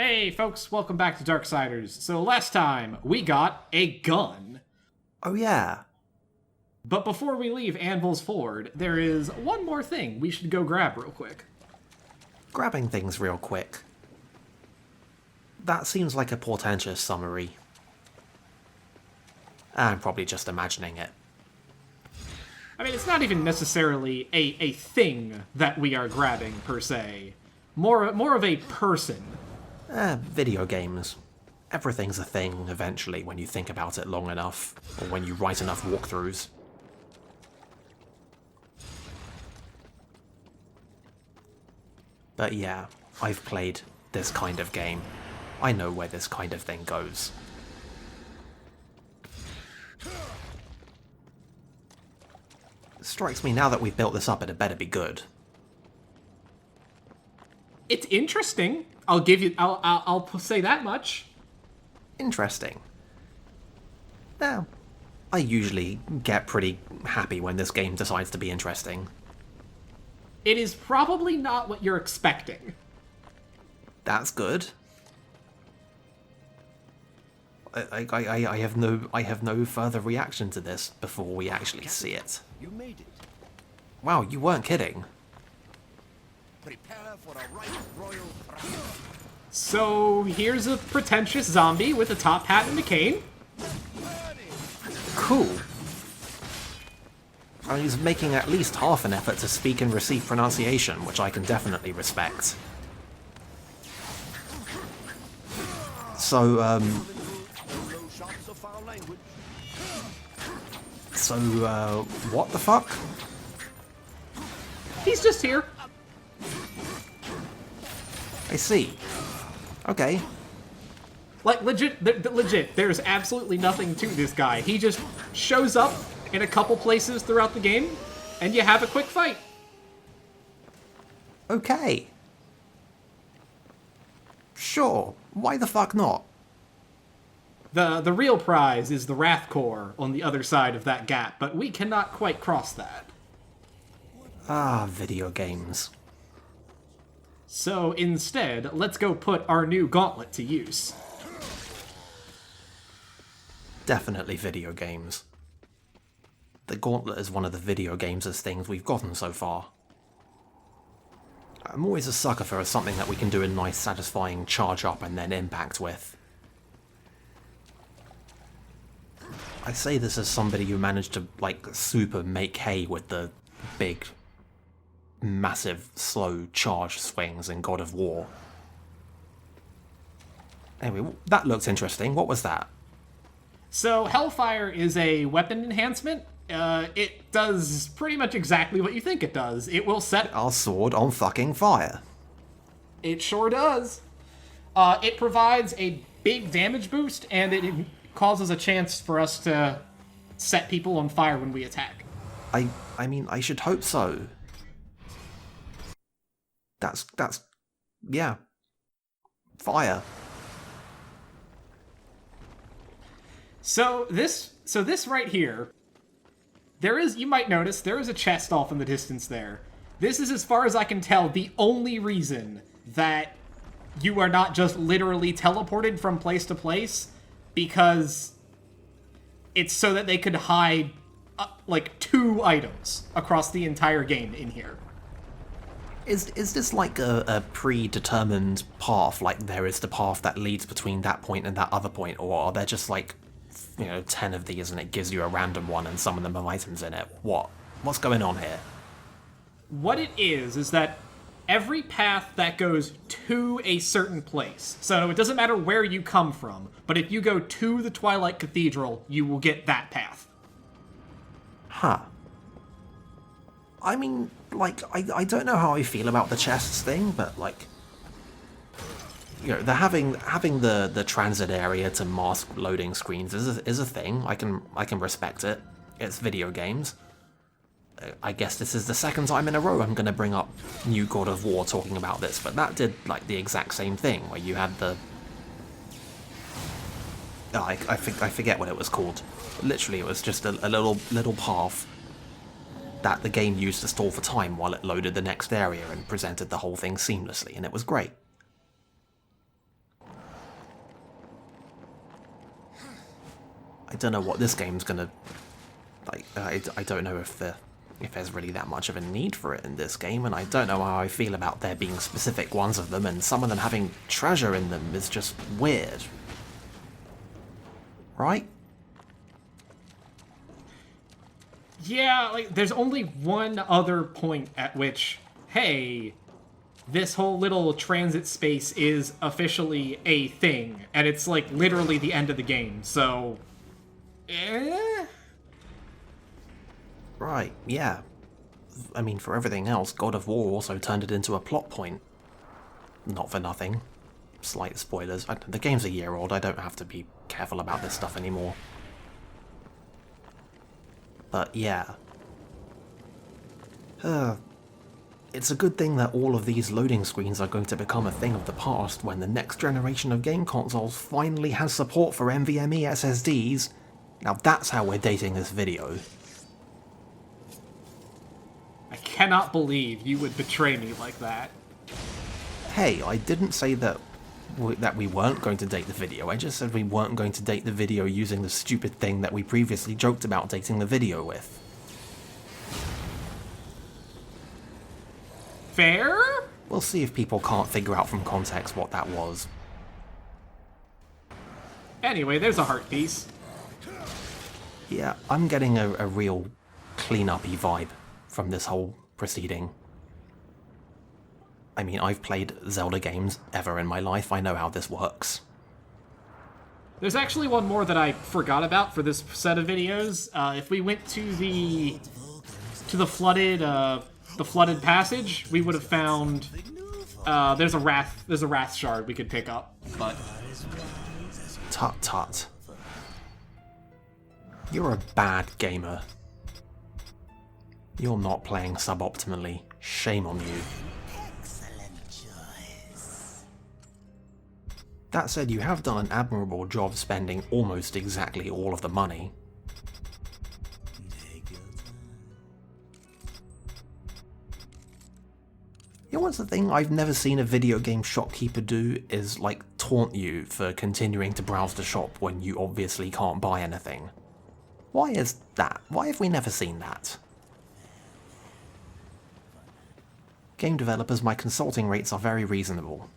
Hey folks, welcome back to Darksiders. So last time, we got a gun. Oh yeah. But before we leave Anvil's Ford, there is one more thing we should go grab real quick. Grabbing things real quick. That seems like a portentous summary. I'm probably just imagining it. I mean, it's not even necessarily a thing that we are grabbing, per se. More of a person. Video games. Everything's a thing, eventually, when you think about it long enough, or when you write enough walkthroughs. But yeah, I've played this kind of game. I know where this kind of thing goes. It strikes me now that we've built this up, it better be good. It's interesting. I'll say that much. Interesting. Now, I usually get pretty happy when this game decides to be interesting. It is probably not what you're expecting. That's good. I have no further reaction to this before we actually see it. You made it. Wow, you weren't kidding. Prepare for a right royal triumph. So here's a pretentious zombie with a top hat and a cane. Cool. I mean, he's making at least half an effort to speak and receive pronunciation, which I can definitely respect. So, what the fuck? He's just here. I see. Okay. Like, legit, there's absolutely nothing to this guy. He just shows up in a couple places throughout the game, and you have a quick fight. Okay. Sure. Why the fuck not? The real prize is the Wrath Core on the other side of that gap, but we cannot quite cross that. Ah, video games. So instead, let's go put our new gauntlet to use. Definitely video games. The gauntlet is one of the video games' things we've gotten so far. I'm always a sucker for something that we can do a nice, satisfying charge up and then impact with. I say this as somebody who managed to, like, super make hay with the big, massive, slow charge swings in God of War. Anyway, that looked interesting. What was that? So Hellfire is a weapon enhancement. It does pretty much exactly what you think it does. It will set Our sword on fucking fire. It sure does. It provides a big damage boost, and it causes a chance for us to set people on fire when we attack. I mean, I should hope so. That's, yeah. Fire. So this right here, you might notice, there is a chest off in the distance there. This is, as far as I can tell, the only reason that you are not just literally teleported from place to place, because it's so that they could hide, like, 2 items across the entire game in here. Is this like a predetermined path, like there is the path that leads between that point and that other point, or are there just like, 10 of these and it gives you a random one and some of them have items in it? What's going on here? What it is that every path that goes to a certain place, so it doesn't matter where you come from, but if you go to the Twilight Cathedral, you will get that path. Huh. I mean, like, I don't know how I feel about the chests thing, but, like, they're having the transit area to mask loading screens is a thing. I can respect it. It's video games. I guess this is the second time in a row I'm going to bring up New God of War talking about this, but that did, like, the exact same thing, where you had the... Oh, I forget what it was called. Literally, it was just a little path that the game used to stall for time while it loaded the next area and presented the whole thing seamlessly, and it was great. I don't know what this game's gonna... Like, I don't know if there's really that much of a need for it in this game, and I don't know how I feel about there being specific ones of them, and some of them having treasure in them is just weird. Right? Yeah, like, there's only one other point at which, hey, this whole little transit space is officially a thing, and it's, like, literally the end of the game, so... Right, yeah. I mean, for everything else, God of War also turned it into a plot point. Not for nothing. Slight spoilers. The game's a year old, I don't have to be careful about this stuff anymore. But yeah. It's a good thing that all of these loading screens are going to become a thing of the past when the next generation of game consoles finally has support for NVMe SSDs. Now that's how we're dating this video. I cannot believe you would betray me like that. Hey, I didn't say that we weren't going to date the video, I just said we weren't going to date the video using the stupid thing that we previously joked about dating the video with. Fair? We'll see if people can't figure out from context what that was. Anyway, there's a heart piece. Yeah, I'm getting a real clean-up-y vibe from this whole proceeding. I mean, I've played Zelda games ever in my life, I know how this works. There's actually one more that I forgot about for this set of videos. If we went to the flooded passage, we would have found there's a wrath shard we could pick up. But Tut tut. You're a bad gamer. You're not playing suboptimally. Shame on you. That said, you have done an admirable job spending almost exactly all of the money. You know what's the thing I've never seen a video game shopkeeper do is, like, taunt you for continuing to browse the shop when you obviously can't buy anything. Why is that? Why have we never seen that? Game developers, my consulting rates are very reasonable.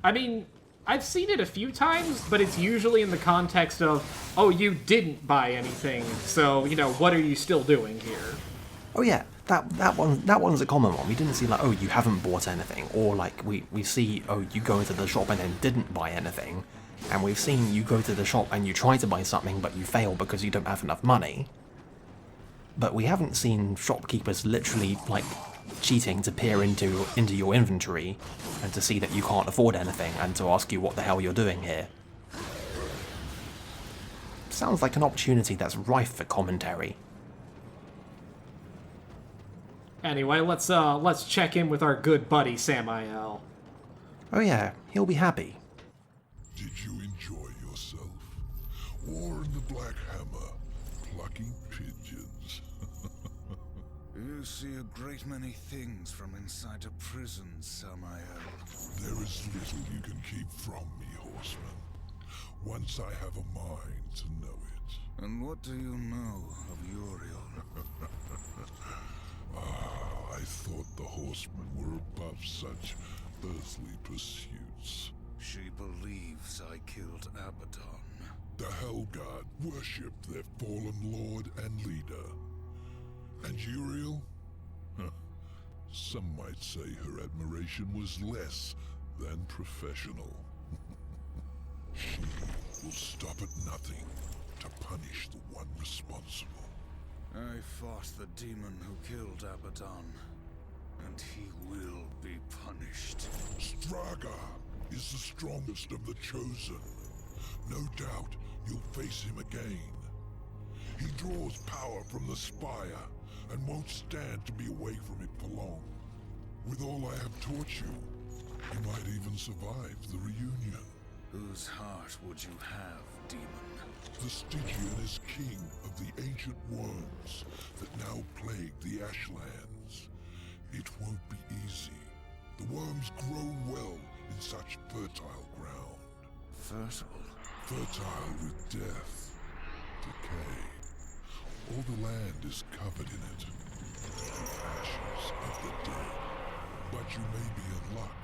I mean, I've seen it a few times, but it's usually in the context of, oh, you didn't buy anything, so, you know, what are you still doing here? Oh yeah, that one's a common one. We didn't see like, oh, you haven't bought anything, or like we see, oh, you go into the shop and then didn't buy anything, and we've seen you go to the shop and you try to buy something but you fail because you don't have enough money. But we haven't seen shopkeepers literally like cheating to peer into your inventory and to see that you can't afford anything and to ask you what the hell you're doing here. Sounds like an opportunity that's rife for commentary. Anyway, let's check in with our good buddy Samael. Oh yeah, he'll be happy. Did you enjoy yourself? War in the Black Hammer, plucking pigeons. You see a great many things from inside a prison, Samael. There is little you can keep from me, horseman. Once I have a mind to know it. And what do you know of Uriel? I thought the horsemen were above such earthly pursuits. She believes I killed Abaddon. The Hellguard worshipped their fallen lord and leader. And Uriel? Some might say her admiration was less than professional. She will stop at nothing to punish the one responsible. I fought the demon who killed Abaddon, and he will be punished. Straga is the strongest of the Chosen. No doubt you'll face him again. He draws power from the Spire and won't stand to be away from it for long. With all I have taught you, you might even survive the reunion. Whose heart would you have, demon? The Stygian is king of the ancient worms that now plague the Ashlands. It won't be easy. The worms grow well in such fertile ground. Fertile. Fertile with death, decay. All the land is covered in it. The ashes of the dead. But you may be in luck.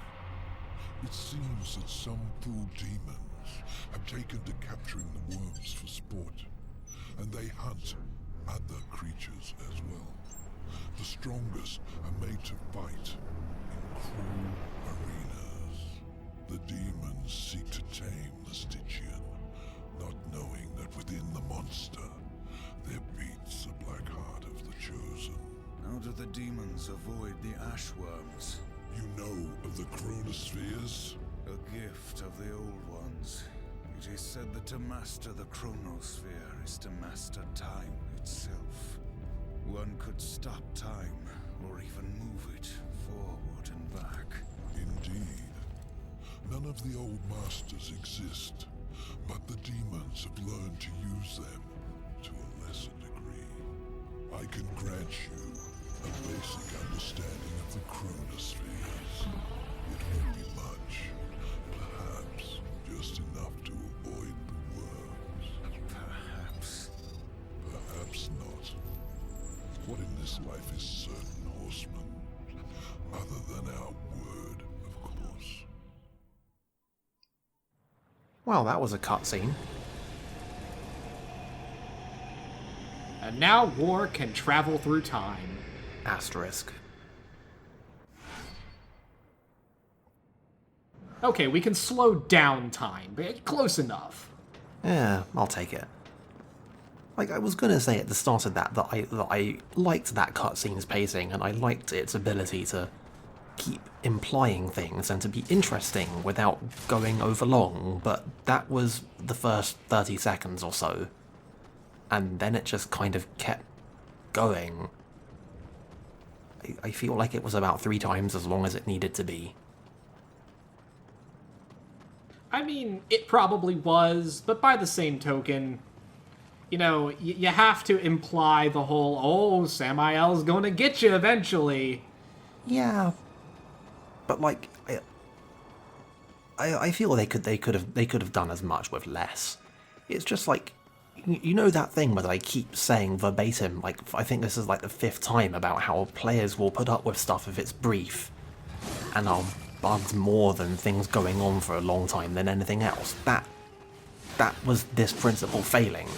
It seems that some fool demons have taken to capturing the worms for sport, and they hunt other creatures as well. The strongest are made to fight in cruel arenas. The demons seek to tame the Stygian, not knowing that within the monster there beats the black heart of the chosen. How do the demons avoid the ashworms? You know of the chronospheres? A gift of the old ones. It is said that to master the chronosphere is to master time itself. One could stop time, or even move it forward and back. Indeed. None of the old masters exist, but the demons have learned to use them to a lesser degree. I can grant you a basic understanding of the chronospheres. It won't be much, perhaps just enough to avoid the worms. Perhaps. Perhaps not. What in this life is certain, horseman? Other than our word, of course. Well, that was a cutscene. And now war can travel through time. Asterisk. Okay, we can slow down time, but close enough. Yeah, I'll take it. Like, I was gonna say at the start of that I liked that cutscene's pacing, and I liked its ability to keep implying things and to be interesting without going over long, but that was the first 30 seconds or so. And then it just kind of kept going. I feel like it was about 3 times as long as it needed to be. I mean, it probably was, but by the same token, you know, you have to imply the whole, oh, Samael's gonna get you eventually. Yeah, but like, I feel they could have done as much with less. It's just like, you know that thing where I keep saying verbatim, like, I think this is like the 5th time, about how players will put up with stuff if it's brief, and are bugged more than things going on for a long time than anything else. That was this principle failing.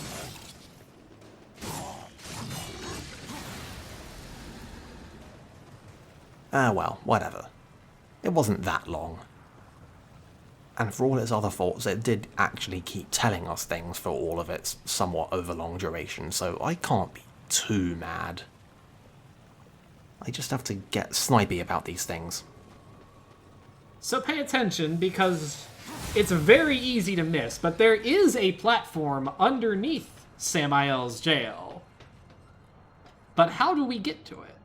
Ah well, whatever. It wasn't that long. And for all its other faults, it did actually keep telling us things for all of its somewhat overlong duration, so I can't be too mad. I just have to get snipey about these things. So pay attention, because it's very easy to miss, but there is a platform underneath Samael's jail. But how do we get to it?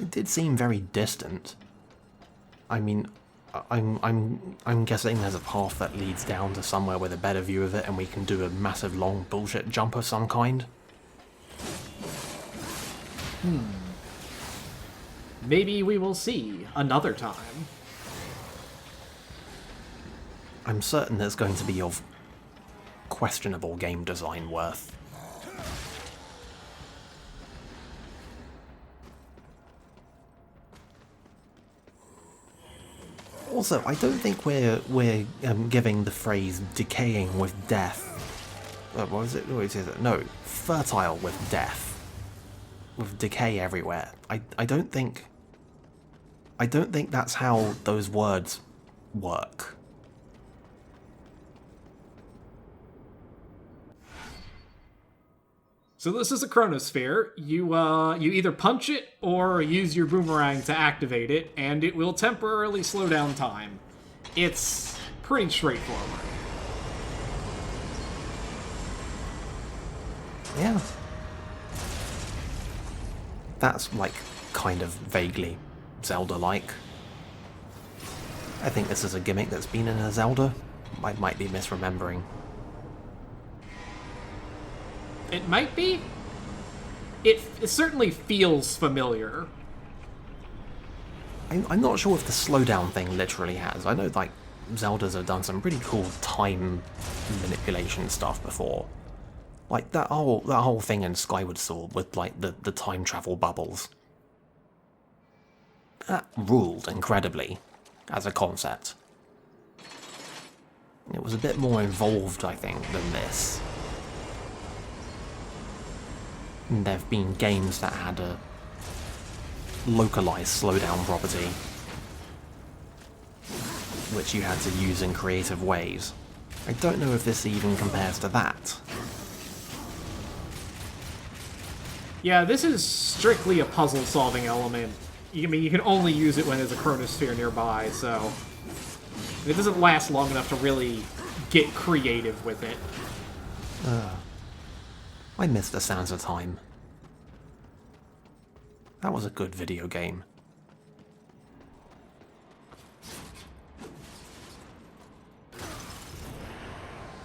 It did seem very distant. I mean, I'm guessing there's a path that leads down to somewhere with a better view of it, and we can do a massive long bullshit jump of some kind. Maybe we will see another time. I'm certain there's going to be of questionable game design worth. Also, I don't think we're giving the phrase "decaying with death." What is it? No, fertile with death, with decay everywhere. I don't think that's how those words work. So this is a chronosphere. You either punch it or use your boomerang to activate it, and it will temporarily slow down time. It's pretty straightforward. Yeah. That's, like, kind of vaguely Zelda-like. I think this is a gimmick that's been in a Zelda. I might be misremembering. It might be. It certainly feels familiar. I'm not sure if the slowdown thing literally has. I know, like, Zeldas have done some pretty cool time manipulation stuff before. Like that whole thing in Skyward Sword with like the time travel bubbles. That ruled incredibly as a concept. It was a bit more involved, I think, than this. And there've been games that had a localized slowdown property, which you had to use in creative ways. I don't know if this even compares to that. Yeah, this is strictly a puzzle-solving element. I mean, you can only use it when there's a chronosphere nearby, so it doesn't last long enough to really get creative with it. I miss the Sands of Time. That was a good video game.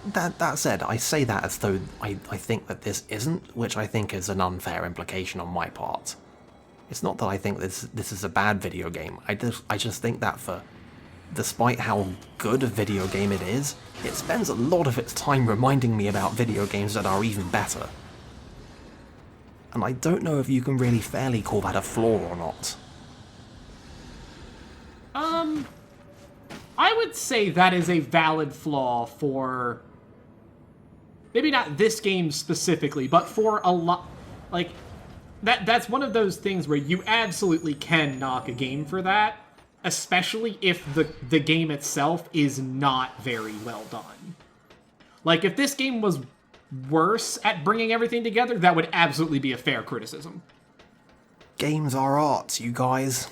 That said, I say that as though I think that this isn't, which I think is an unfair implication on my part. It's not that I think this is a bad video game. I just think that despite how good a video game it is, it spends a lot of its time reminding me about video games that are even better. And I don't know if you can really fairly call that a flaw or not. I would say that is a valid flaw for... maybe not this game specifically, but for a lot... like, that's one of those things where you absolutely can knock a game for that, especially if the game itself is not very well done. Like, if this game was worse at bringing everything together, that would absolutely be a fair criticism. Games are art, you guys.